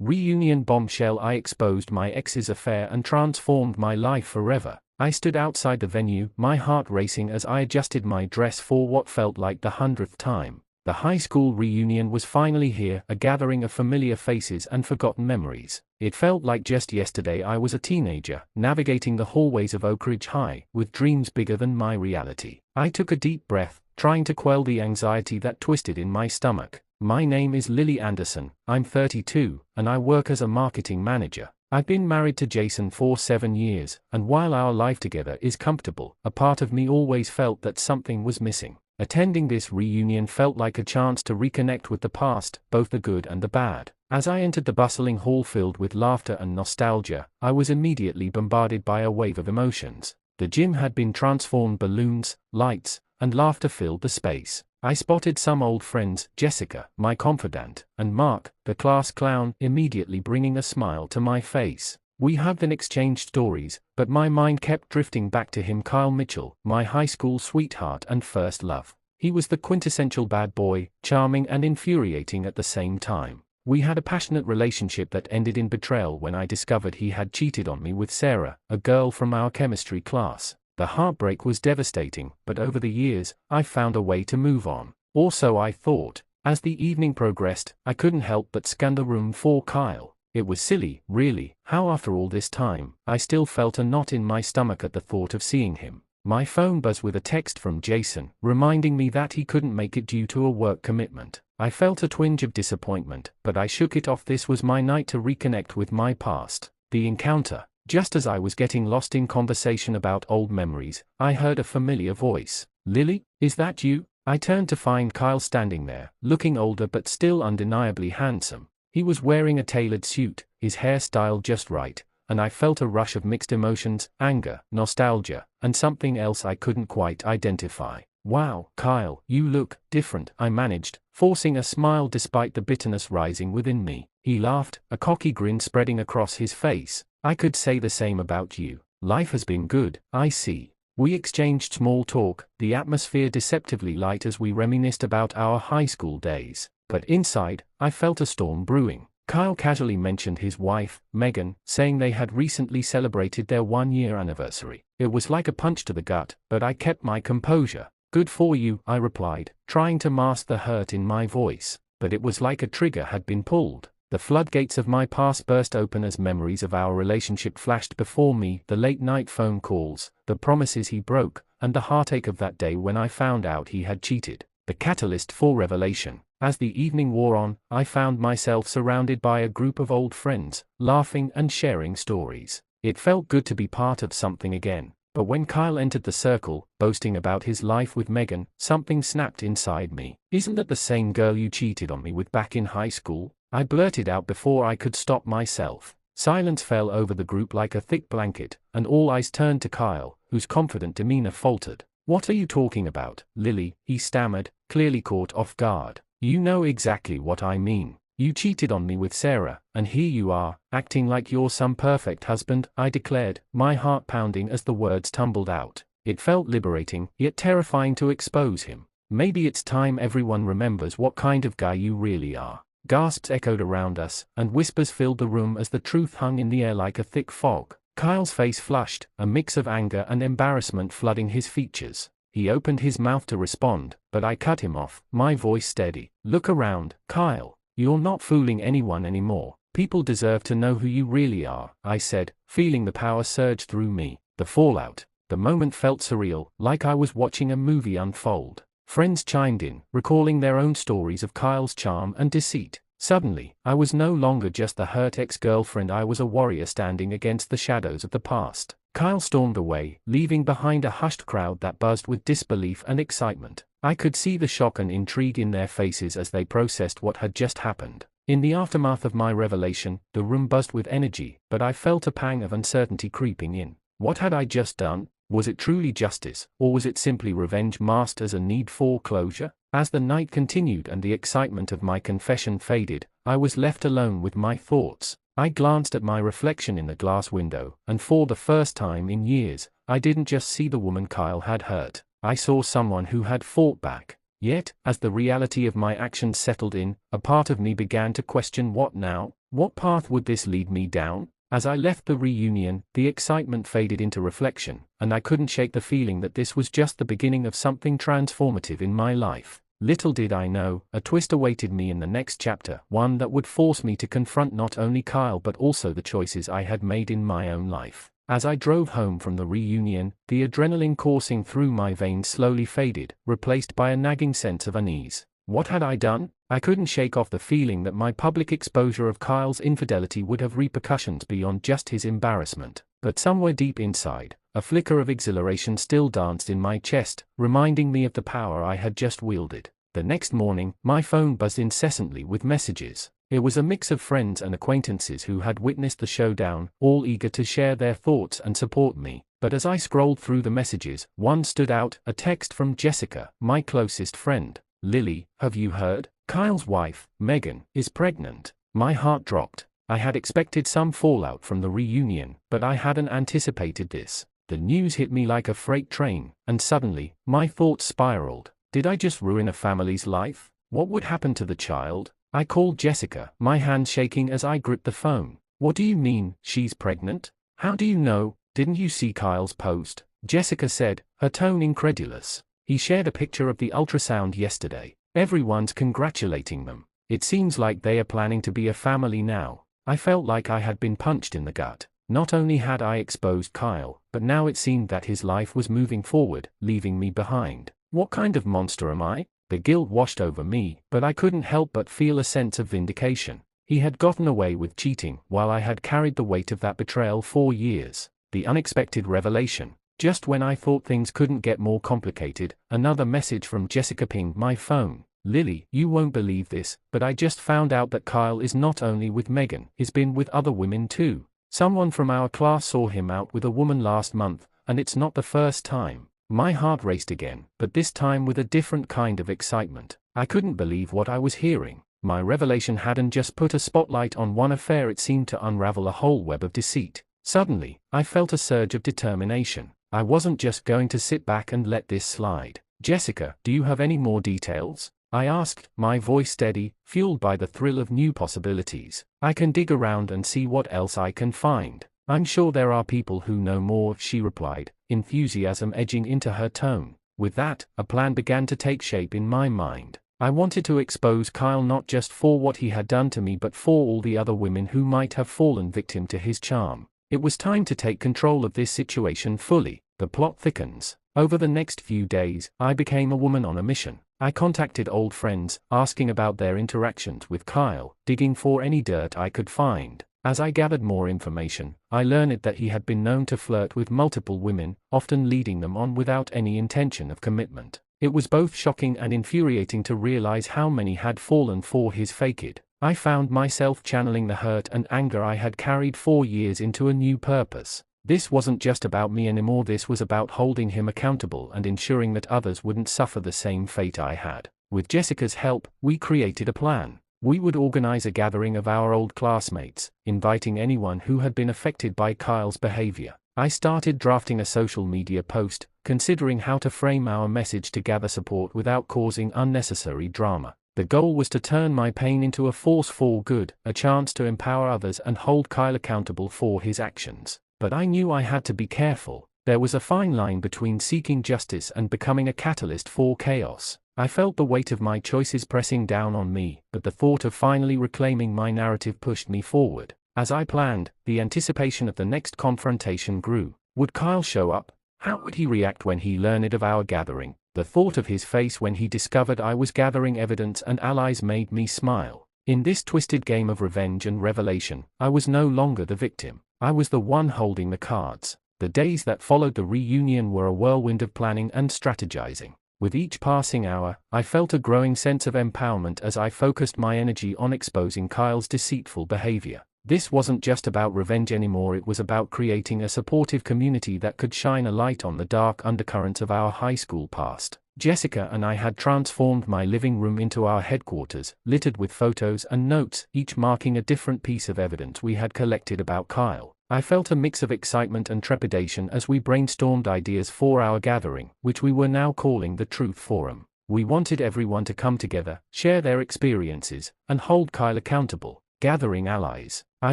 Reunion bombshell. I exposed my ex's affair and transformed my life forever. I stood outside the venue, my heart racing as I adjusted my dress for what felt like the 100th time. The high school reunion was finally here, a gathering of familiar faces and forgotten memories. It felt like just yesterday I was a teenager, navigating the hallways of Oakridge High, with dreams bigger than my reality. I took a deep breath, trying to quell the anxiety that twisted in my stomach. My name is Lily Anderson, I'm 32, and I work as a marketing manager. I've been married to Jason for 7 years, and while our life together is comfortable, a part of me always felt that something was missing. Attending this reunion felt like a chance to reconnect with the past, both the good and the bad. As I entered the bustling hall filled with laughter and nostalgia, I was immediately bombarded by a wave of emotions. The gym had been transformed, balloons, lights, and laughter filled the space. I spotted some old friends, Jessica, my confidant, and Mark, the class clown, immediately bringing a smile to my face. We hugged and exchanged stories, but my mind kept drifting back to him, Kyle Mitchell, my high school sweetheart and first love. He was the quintessential bad boy, charming and infuriating at the same time. We had a passionate relationship that ended in betrayal when I discovered he had cheated on me with Sarah, a girl from our chemistry class. The heartbreak was devastating, but over the years, I found a way to move on. Or so I thought. As the evening progressed, I couldn't help but scan the room for Kyle. It was silly, really, how after all this time, I still felt a knot in my stomach at the thought of seeing him. My phone buzzed with a text from Jason, reminding me that he couldn't make it due to a work commitment. I felt a twinge of disappointment, but I shook it off. This was my night to reconnect with my past. The encounter. Just as I was getting lost in conversation about old memories, I heard a familiar voice. Lily, is that you? I turned to find Kyle standing there, looking older but still undeniably handsome. He was wearing a tailored suit, his hair styled just right, and I felt a rush of mixed emotions, anger, nostalgia, and something else I couldn't quite identify. Wow, Kyle, you look different, I managed, forcing a smile despite the bitterness rising within me. He laughed, a cocky grin spreading across his face. I could say the same about you. Life has been good, I see. We exchanged small talk, the atmosphere deceptively light as we reminisced about our high school days. But inside, I felt a storm brewing. Kyle casually mentioned his wife, Megan, saying they had recently celebrated their 1-year anniversary. It was like a punch to the gut, but I kept my composure. Good for you, I replied, trying to mask the hurt in my voice. But it was like a trigger had been pulled. The floodgates of my past burst open as memories of our relationship flashed before me, the late-night phone calls, the promises he broke, and the heartache of that day when I found out he had cheated. The catalyst for revelation. As the evening wore on, I found myself surrounded by a group of old friends, laughing and sharing stories. It felt good to be part of something again. But when Kyle entered the circle, boasting about his life with Megan, something snapped inside me. Isn't that the same girl you cheated on me with back in high school? I blurted out before I could stop myself. Silence fell over the group like a thick blanket, and all eyes turned to Kyle, whose confident demeanor faltered. What are you talking about, Lily? He stammered, clearly caught off guard. You know exactly what I mean. You cheated on me with Sarah, and here you are, acting like you're some perfect husband, I declared, my heart pounding as the words tumbled out. It felt liberating, yet terrifying to expose him. Maybe it's time everyone remembers what kind of guy you really are. Gasps echoed around us, and whispers filled the room as the truth hung in the air like a thick fog. Kyle's face flushed, a mix of anger and embarrassment flooding his features. He opened his mouth to respond, but I cut him off, my voice steady. Look around, Kyle. You're not fooling anyone anymore. People deserve to know who you really are, I said, feeling the power surge through me. The fallout. The moment felt surreal, like I was watching a movie unfold. Friends chimed in, recalling their own stories of Kyle's charm and deceit. Suddenly, I was no longer just the hurt ex-girlfriend, I was a warrior standing against the shadows of the past. Kyle stormed away, leaving behind a hushed crowd that buzzed with disbelief and excitement. I could see the shock and intrigue in their faces as they processed what had just happened. In the aftermath of my revelation, the room buzzed with energy, but I felt a pang of uncertainty creeping in. What had I just done? Was it truly justice, or was it simply revenge masked as a need for closure? As the night continued and the excitement of my confession faded, I was left alone with my thoughts. I glanced at my reflection in the glass window, and for the first time in years, I didn't just see the woman Kyle had hurt. I saw someone who had fought back. Yet, as the reality of my actions settled in, a part of me began to question what now. What path would this lead me down? As I left the reunion, the excitement faded into reflection, and I couldn't shake the feeling that this was just the beginning of something transformative in my life. Little did I know, a twist awaited me in the next chapter, one that would force me to confront not only Kyle but also the choices I had made in my own life. As I drove home from the reunion, the adrenaline coursing through my veins slowly faded, replaced by a nagging sense of unease. What had I done? I couldn't shake off the feeling that my public exposure of Kyle's infidelity would have repercussions beyond just his embarrassment. But somewhere deep inside, a flicker of exhilaration still danced in my chest, reminding me of the power I had just wielded. The next morning, my phone buzzed incessantly with messages. It was a mix of friends and acquaintances who had witnessed the showdown, all eager to share their thoughts and support me. But as I scrolled through the messages, one stood out, a text from Jessica, my closest friend. "Lily, have you heard? Kyle's wife, Megan, is pregnant." My heart dropped. I had expected some fallout from the reunion, but I hadn't anticipated this. The news hit me like a freight train, and suddenly, my thoughts spiraled. Did I just ruin a family's life? What would happen to the child? I called Jessica, my hand shaking as I gripped the phone. "What do you mean, she's pregnant? How do you know? Didn't you see Kyle's post?" Jessica said, her tone incredulous. "He shared a picture of the ultrasound yesterday. Everyone's congratulating them. It seems like they are planning to be a family now." I felt like I had been punched in the gut. Not only had I exposed Kyle, but now it seemed that his life was moving forward, leaving me behind. What kind of monster am I? The guilt washed over me, but I couldn't help but feel a sense of vindication. He had gotten away with cheating, while I had carried the weight of that betrayal for years. The unexpected revelation. Just when I thought things couldn't get more complicated, another message from Jessica pinged my phone. "Lily, you won't believe this, but I just found out that Kyle is not only with Megan, he's been with other women too. Someone from our class saw him out with a woman last month, and it's not the first time." My heart raced again, but this time with a different kind of excitement. I couldn't believe what I was hearing. My revelation hadn't just put a spotlight on one affair, it seemed to unravel a whole web of deceit. Suddenly, I felt a surge of determination. I wasn't just going to sit back and let this slide. "Jessica, do you have any more details?" I asked, my voice steady, fueled by the thrill of new possibilities. "I can dig around and see what else I can find. I'm sure there are people who know more," she replied, enthusiasm edging into her tone. With that, a plan began to take shape in my mind. I wanted to expose Kyle not just for what he had done to me but for all the other women who might have fallen victim to his charm. It was time to take control of this situation fully. The plot thickens. Over the next few days, I became a woman on a mission. I contacted old friends, asking about their interactions with Kyle, digging for any dirt I could find. As I gathered more information, I learned that he had been known to flirt with multiple women, often leading them on without any intention of commitment. It was both shocking and infuriating to realize how many had fallen for his facade. I found myself channeling the hurt and anger I had carried for years into a new purpose. This wasn't just about me anymore, this was about holding him accountable and ensuring that others wouldn't suffer the same fate I had. With Jessica's help, we created a plan. We would organize a gathering of our old classmates, inviting anyone who had been affected by Kyle's behavior. I started drafting a social media post, considering how to frame our message to gather support without causing unnecessary drama. The goal was to turn my pain into a force for good, a chance to empower others and hold Kyle accountable for his actions. But I knew I had to be careful. There was a fine line between seeking justice and becoming a catalyst for chaos. I felt the weight of my choices pressing down on me, but the thought of finally reclaiming my narrative pushed me forward. As I planned, the anticipation of the next confrontation grew. Would Kyle show up? How would he react when he learned of our gathering? The thought of his face when he discovered I was gathering evidence and allies made me smile. In this twisted game of revenge and revelation, I was no longer the victim. I was the one holding the cards. The days that followed the reunion were a whirlwind of planning and strategizing. With each passing hour, I felt a growing sense of empowerment as I focused my energy on exposing Kyle's deceitful behavior. This wasn't just about revenge anymore, it was about creating a supportive community that could shine a light on the dark undercurrents of our high school past. Jessica and I had transformed my living room into our headquarters, littered with photos and notes, each marking a different piece of evidence we had collected about Kyle. I felt a mix of excitement and trepidation as we brainstormed ideas for our gathering, which we were now calling the Truth Forum. We wanted everyone to come together, share their experiences, and hold Kyle accountable. Gathering allies. I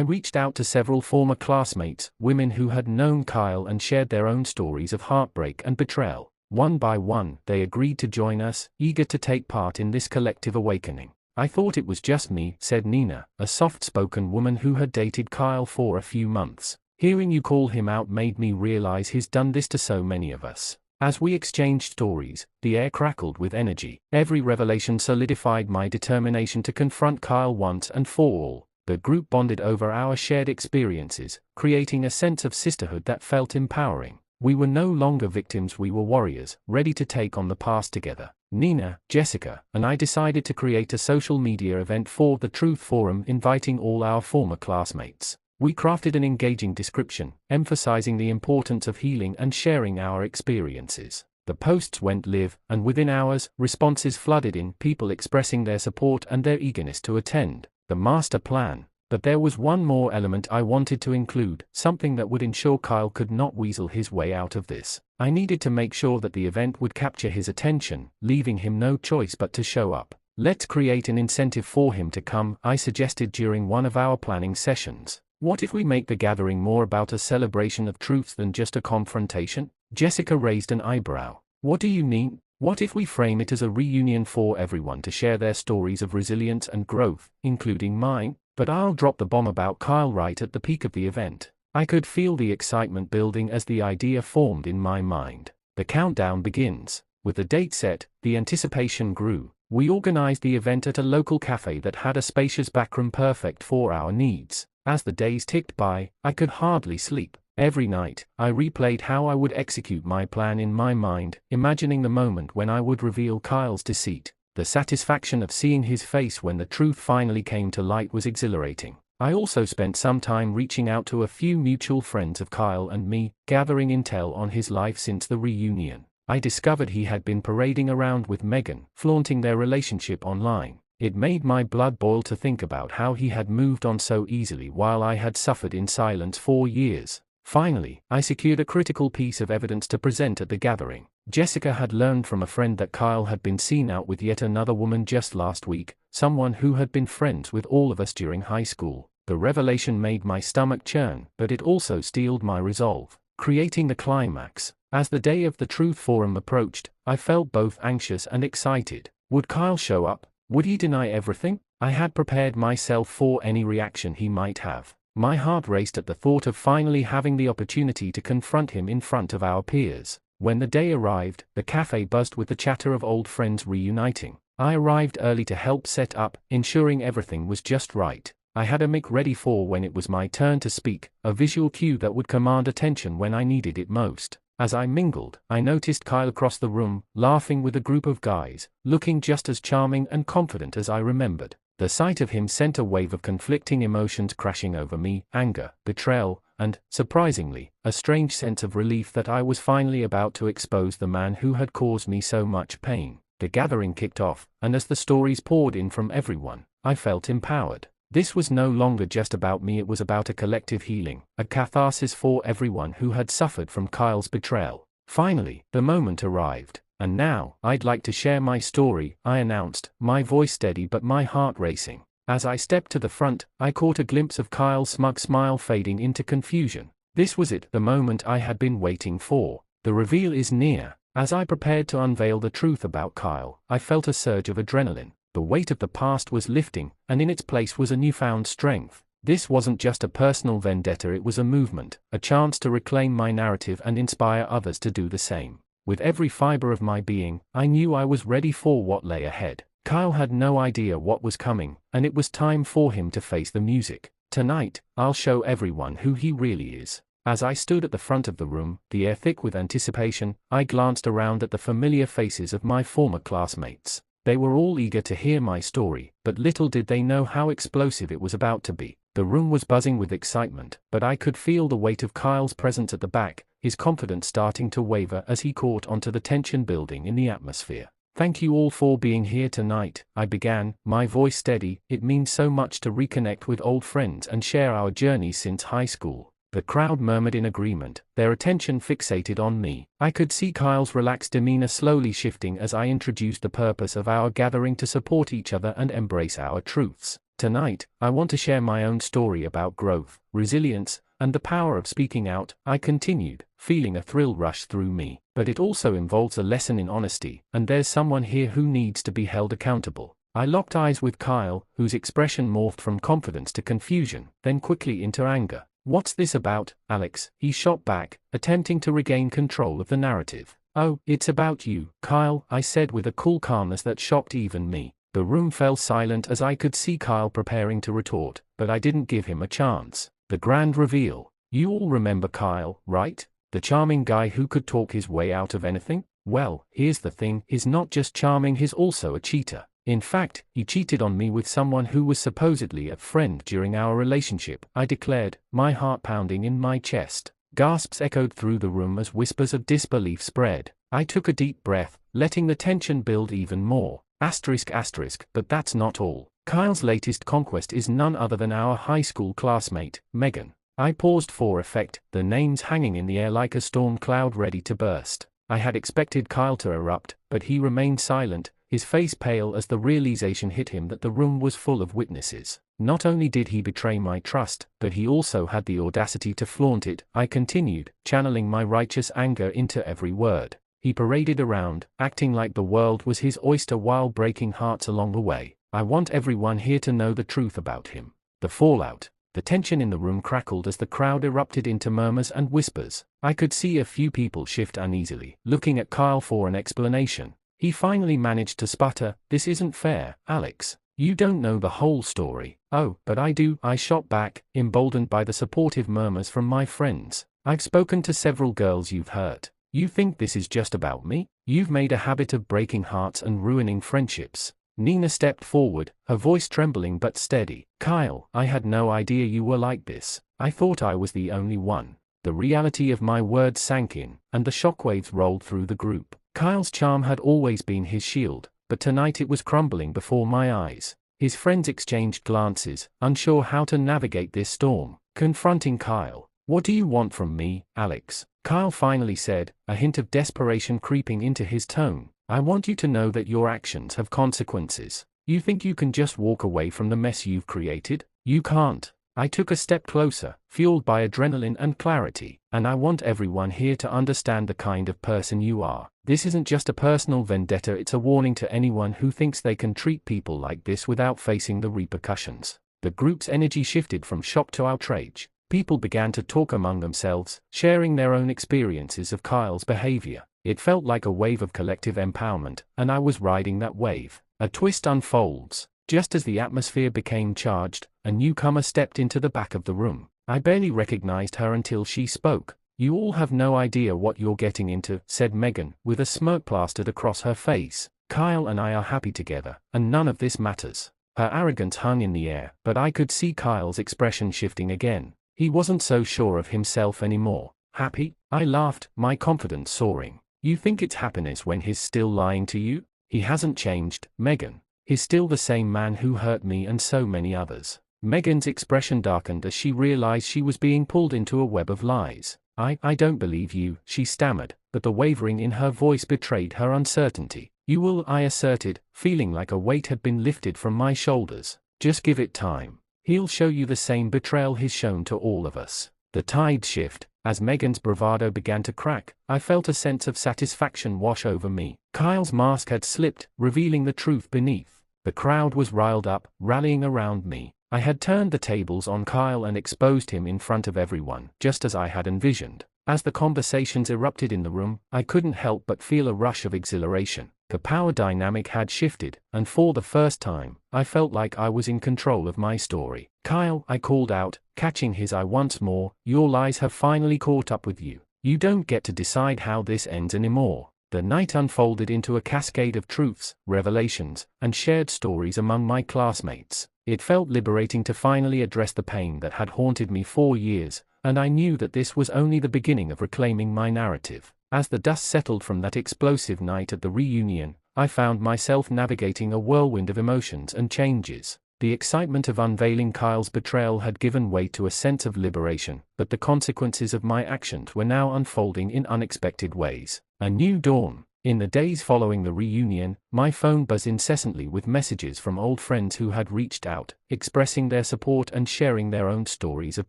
reached out to several former classmates, women who had known Kyle and shared their own stories of heartbreak and betrayal. One by one, they agreed to join us, eager to take part in this collective awakening. I thought it was just me, said Nina, a soft-spoken woman who had dated Kyle for a few months. Hearing you call him out made me realize he's done this to so many of us. As we exchanged stories, the air crackled with energy. Every revelation solidified my determination to confront Kyle once and for all. The group bonded over our shared experiences, creating a sense of sisterhood that felt empowering. We were no longer victims, we were warriors, ready to take on the past together. Nina, Jessica, and I decided to create a social media event for the Truth Forum, inviting all our former classmates. We crafted an engaging description, emphasizing the importance of healing and sharing our experiences. The posts went live, and within hours, responses flooded in, people expressing their support and their eagerness to attend. The master plan. But there was one more element I wanted to include, something that would ensure Kyle could not weasel his way out of this. I needed to make sure that the event would capture his attention, leaving him no choice but to show up. Let's create an incentive for him to come, I suggested during one of our planning sessions. What if we make the gathering more about a celebration of truths than just a confrontation? Jessica raised an eyebrow. What do you mean? What if we frame it as a reunion for everyone to share their stories of resilience and growth, including mine? But I'll drop the bomb about Kyle right at the peak of the event. I could feel the excitement building as the idea formed in my mind. The countdown begins. With the date set, the anticipation grew. We organized the event at a local cafe that had a spacious backroom perfect for our needs. As the days ticked by, I could hardly sleep. Every night, I replayed how I would execute my plan in my mind, imagining the moment when I would reveal Kyle's deceit. The satisfaction of seeing his face when the truth finally came to light was exhilarating. I also spent some time reaching out to a few mutual friends of Kyle and me, gathering intel on his life since the reunion. I discovered he had been parading around with Megan, flaunting their relationship online. It made my blood boil to think about how he had moved on so easily while I had suffered in silence for years. Finally, I secured a critical piece of evidence to present at the gathering. Jessica had learned from a friend that Kyle had been seen out with yet another woman just last week, someone who had been friends with all of us during high school. The revelation made my stomach churn, but it also steeled my resolve. Creating the climax. As the day of the Truth Forum approached, I felt both anxious and excited. Would Kyle show up? Would he deny everything? I had prepared myself for any reaction he might have. My heart raced at the thought of finally having the opportunity to confront him in front of our peers. When the day arrived, the cafe buzzed with the chatter of old friends reuniting. I arrived early to help set up, ensuring everything was just right. I had a mic ready for when it was my turn to speak, a visual cue that would command attention when I needed it most. As I mingled, I noticed Kyle across the room, laughing with a group of guys, looking just as charming and confident as I remembered. The sight of him sent a wave of conflicting emotions crashing over me, anger, betrayal, and, surprisingly, a strange sense of relief that I was finally about to expose the man who had caused me so much pain. The gathering kicked off, and as the stories poured in from everyone, I felt empowered. This was no longer just about me, it was about a collective healing, a catharsis for everyone who had suffered from Kyle's betrayal. Finally, the moment arrived. And now, I'd like to share my story, I announced, my voice steady but my heart racing. As I stepped to the front, I caught a glimpse of Kyle's smug smile fading into confusion. This was it, the moment I had been waiting for. The reveal is near. As I prepared to unveil the truth about Kyle, I felt a surge of adrenaline. The weight of the past was lifting, and in its place was a newfound strength. This wasn't just a personal vendetta, it was a movement, a chance to reclaim my narrative and inspire others to do the same. With every fiber of my being, I knew I was ready for what lay ahead. Kyle had no idea what was coming, and it was time for him to face the music. Tonight, I'll show everyone who he really is. As I stood at the front of the room, the air thick with anticipation, I glanced around at the familiar faces of my former classmates. They were all eager to hear my story, but little did they know how explosive it was about to be. The room was buzzing with excitement, but I could feel the weight of Kyle's presence at the back, his confidence starting to waver as he caught onto the tension building in the atmosphere. Thank you all for being here tonight, I began, my voice steady. It means so much to reconnect with old friends and share our journeys since high school. The crowd murmured in agreement, their attention fixated on me. I could see Kyle's relaxed demeanor slowly shifting as I introduced the purpose of our gathering to support each other and embrace our truths. Tonight, I want to share my own story about growth, resilience, and the power of speaking out, I continued, feeling a thrill rush through me. But it also involves a lesson in honesty, and there's someone here who needs to be held accountable. I locked eyes with Kyle, whose expression morphed from confidence to confusion, then quickly into anger. "What's this about, Alex?" he shot back, attempting to regain control of the narrative. "Oh, it's about you, Kyle," I said with a cool calmness that shocked even me. The room fell silent as I could see Kyle preparing to retort, but I didn't give him a chance. The grand reveal. "You all remember Kyle, right? The charming guy who could talk his way out of anything? Well, here's the thing, he's not just charming, he's also a cheater. In fact, he cheated on me with someone who was supposedly a friend during our relationship," I declared, my heart pounding in my chest. Gasps echoed through the room as whispers of disbelief spread. I took a deep breath, letting the tension build even more. But that's not all. Kyle's latest conquest is none other than our high school classmate, Megan. I paused for effect, the names hanging in the air like a storm cloud ready to burst. I had expected Kyle to erupt, but he remained silent, his face pale as the realization hit him that the room was full of witnesses. Not only did he betray my trust, but he also had the audacity to flaunt it, I continued, channeling my righteous anger into every word. He paraded around, acting like the world was his oyster while breaking hearts along the way. I want everyone here to know the truth about him. The fallout. The tension in the room crackled as the crowd erupted into murmurs and whispers. I could see a few people shift uneasily, looking at Kyle for an explanation. He finally managed to sputter, "This isn't fair, Alex. You don't know the whole story." "Oh, but I do," I shot back, emboldened by the supportive murmurs from my friends. "I've spoken to several girls you've hurt. You think this is just about me? You've made a habit of breaking hearts and ruining friendships." Nina stepped forward, her voice trembling but steady. "Kyle, I had no idea you were like this. I thought I was the only one." The reality of my words sank in, and the shockwaves rolled through the group. Kyle's charm had always been his shield, but tonight it was crumbling before my eyes. His friends exchanged glances, unsure how to navigate this storm. Confronting Kyle. "What do you want from me, Alex?" Kyle finally said, a hint of desperation creeping into his tone. "I want you to know that your actions have consequences. You think you can just walk away from the mess you've created? You can't." I took a step closer, fueled by adrenaline and clarity, "and I want everyone here to understand the kind of person you are. This isn't just a personal vendetta, it's a warning to anyone who thinks they can treat people like this without facing the repercussions." The group's energy shifted from shock to outrage. People began to talk among themselves, sharing their own experiences of Kyle's behavior. It felt like a wave of collective empowerment, and I was riding that wave. A twist unfolds. Just as the atmosphere became charged, a newcomer stepped into the back of the room. I barely recognized her until she spoke. "You all have no idea what you're getting into," said Megan, with a smirk plastered across her face. "Kyle and I are happy together, and none of this matters." Her arrogance hung in the air, but I could see Kyle's expression shifting again. He wasn't so sure of himself anymore. "Happy?" I laughed, my confidence soaring. "You think it's happiness when he's still lying to you? He hasn't changed, Megan. He's still the same man who hurt me and so many others." Megan's expression darkened as she realized she was being pulled into a web of lies. I don't believe you," she stammered, but the wavering in her voice betrayed her uncertainty. "You will," I asserted, feeling like a weight had been lifted from my shoulders. "Just give it time. He'll show you the same betrayal he's shown to all of us." The tide shift. As Megan's bravado began to crack, I felt a sense of satisfaction wash over me. Kyle's mask had slipped, revealing the truth beneath. The crowd was riled up, rallying around me. I had turned the tables on Kyle and exposed him in front of everyone, just as I had envisioned. As the conversations erupted in the room, I couldn't help but feel a rush of exhilaration. The power dynamic had shifted, and for the first time, I felt like I was in control of my story. "Kyle," I called out, catching his eye once more, "your lies have finally caught up with you. You don't get to decide how this ends anymore." The night unfolded into a cascade of truths, revelations, and shared stories among my classmates. It felt liberating to finally address the pain that had haunted me for years, and I knew that this was only the beginning of reclaiming my narrative. As the dust settled from that explosive night at the reunion, I found myself navigating a whirlwind of emotions and changes. The excitement of unveiling Kyle's betrayal had given way to a sense of liberation, but the consequences of my actions were now unfolding in unexpected ways. A new dawn. In the days following the reunion, my phone buzzed incessantly with messages from old friends who had reached out, expressing their support and sharing their own stories of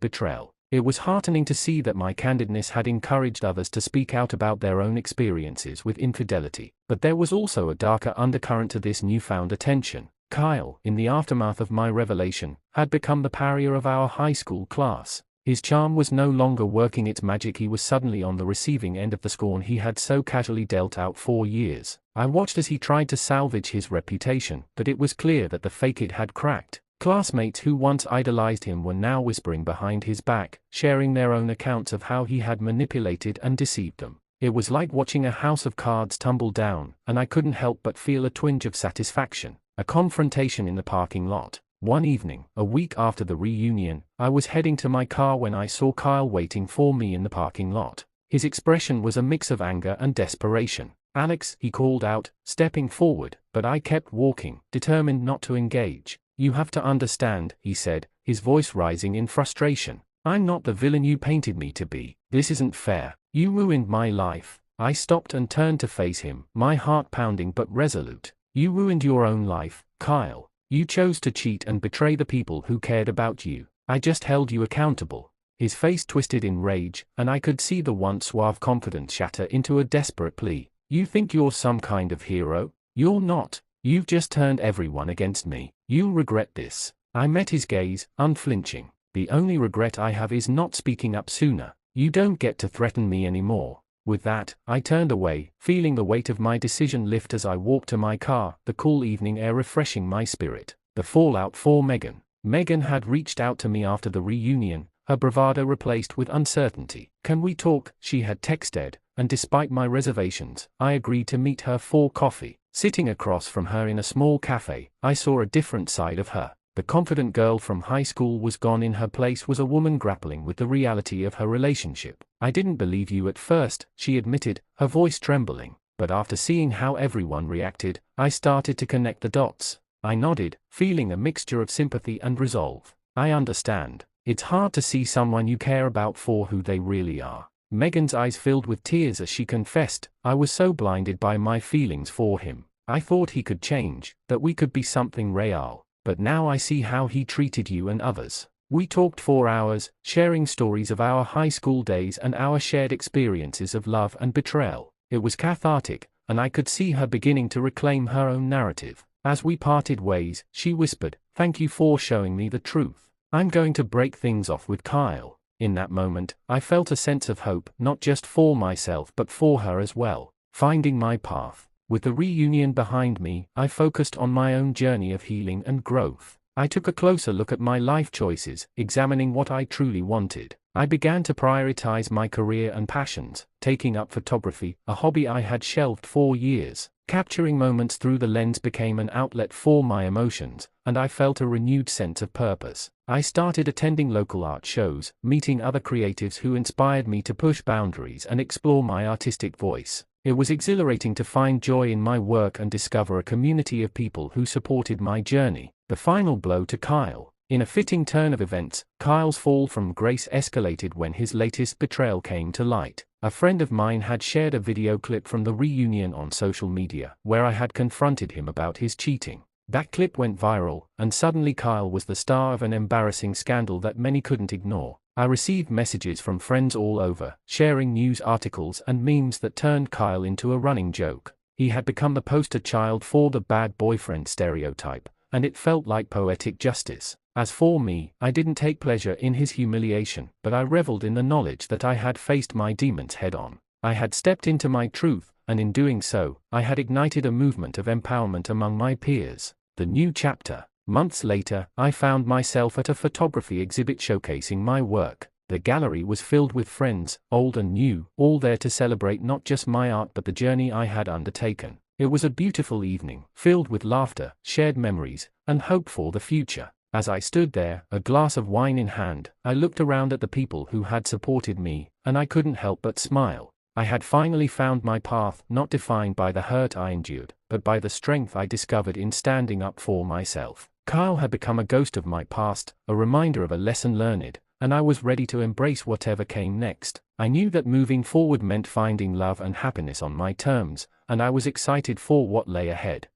betrayal. It was heartening to see that my candidness had encouraged others to speak out about their own experiences with infidelity. But there was also a darker undercurrent to this newfound attention. Kyle, in the aftermath of my revelation, had become the pariah of our high school class. His charm was no longer working its magic. He was suddenly on the receiving end of the scorn he had so casually dealt out for years. I watched as he tried to salvage his reputation, but it was clear that the facade had cracked. Classmates who once idolized him were now whispering behind his back, sharing their own accounts of how he had manipulated and deceived them. It was like watching a house of cards tumble down, and I couldn't help but feel a twinge of satisfaction. A confrontation in the parking lot. One evening, a week after the reunion, I was heading to my car when I saw Kyle waiting for me in the parking lot. His expression was a mix of anger and desperation. "Alex," he called out, stepping forward, but I kept walking, determined not to engage. "You have to understand," he said, his voice rising in frustration. "I'm not the villain you painted me to be. This isn't fair. You ruined my life." I stopped and turned to face him, my heart pounding but resolute. "You ruined your own life, Kyle. You chose to cheat and betray the people who cared about you. I just held you accountable." His face twisted in rage, and I could see the once suave confidence shatter into a desperate plea. "You think you're some kind of hero? You're not. You've just turned everyone against me. You'll regret this." I met his gaze, unflinching. "The only regret I have is not speaking up sooner. You don't get to threaten me anymore." With that, I turned away, feeling the weight of my decision lift as I walked to my car, the cool evening air refreshing my spirit. The fallout for Megan. Megan had reached out to me after the reunion, her bravado replaced with uncertainty. "Can we talk?" she had texted, and despite my reservations, I agreed to meet her for coffee. Sitting across from her in a small cafe, I saw a different side of her. The confident girl from high school was gone. In her place was a woman grappling with the reality of her relationship. "I didn't believe you at first," she admitted, her voice trembling. "But after seeing how everyone reacted, I started to connect the dots." I nodded, feeling a mixture of sympathy and resolve. "I understand. It's hard to see someone you care about for who they really are." Megan's eyes filled with tears as she confessed, "I was so blinded by my feelings for him. I thought he could change, that we could be something real. But now I see how he treated you and others." We talked for hours, sharing stories of our high school days and our shared experiences of love and betrayal. It was cathartic, and I could see her beginning to reclaim her own narrative. As we parted ways, she whispered, "Thank you for showing me the truth. I'm going to break things off with Kyle." In that moment, I felt a sense of hope, not just for myself but for her as well. Finding my path. With the reunion behind me, I focused on my own journey of healing and growth. I took a closer look at my life choices, examining what I truly wanted. I began to prioritize my career and passions, taking up photography, a hobby I had shelved for years. Capturing moments through the lens became an outlet for my emotions, and I felt a renewed sense of purpose. I started attending local art shows, meeting other creatives who inspired me to push boundaries and explore my artistic voice. It was exhilarating to find joy in my work and discover a community of people who supported my journey. The final blow to Kyle. In a fitting turn of events, Kyle's fall from grace escalated when his latest betrayal came to light. A friend of mine had shared a video clip from the reunion on social media, where I had confronted him about his cheating. That clip went viral, and suddenly Kyle was the star of an embarrassing scandal that many couldn't ignore. I received messages from friends all over, sharing news articles and memes that turned Kyle into a running joke. He had become the poster child for the bad boyfriend stereotype, and it felt like poetic justice. As for me, I didn't take pleasure in his humiliation, but I reveled in the knowledge that I had faced my demons head-on. I had stepped into my truth, and in doing so, I had ignited a movement of empowerment among my peers. The new chapter. Months later, I found myself at a photography exhibit showcasing my work. The gallery was filled with friends, old and new, all there to celebrate not just my art but the journey I had undertaken. It was a beautiful evening, filled with laughter, shared memories, and hope for the future. As I stood there, a glass of wine in hand, I looked around at the people who had supported me, and I couldn't help but smile. I had finally found my path, not defined by the hurt I endured, but by the strength I discovered in standing up for myself. Kyle had become a ghost of my past, a reminder of a lesson learned, and I was ready to embrace whatever came next. I knew that moving forward meant finding love and happiness on my terms, and I was excited for what lay ahead.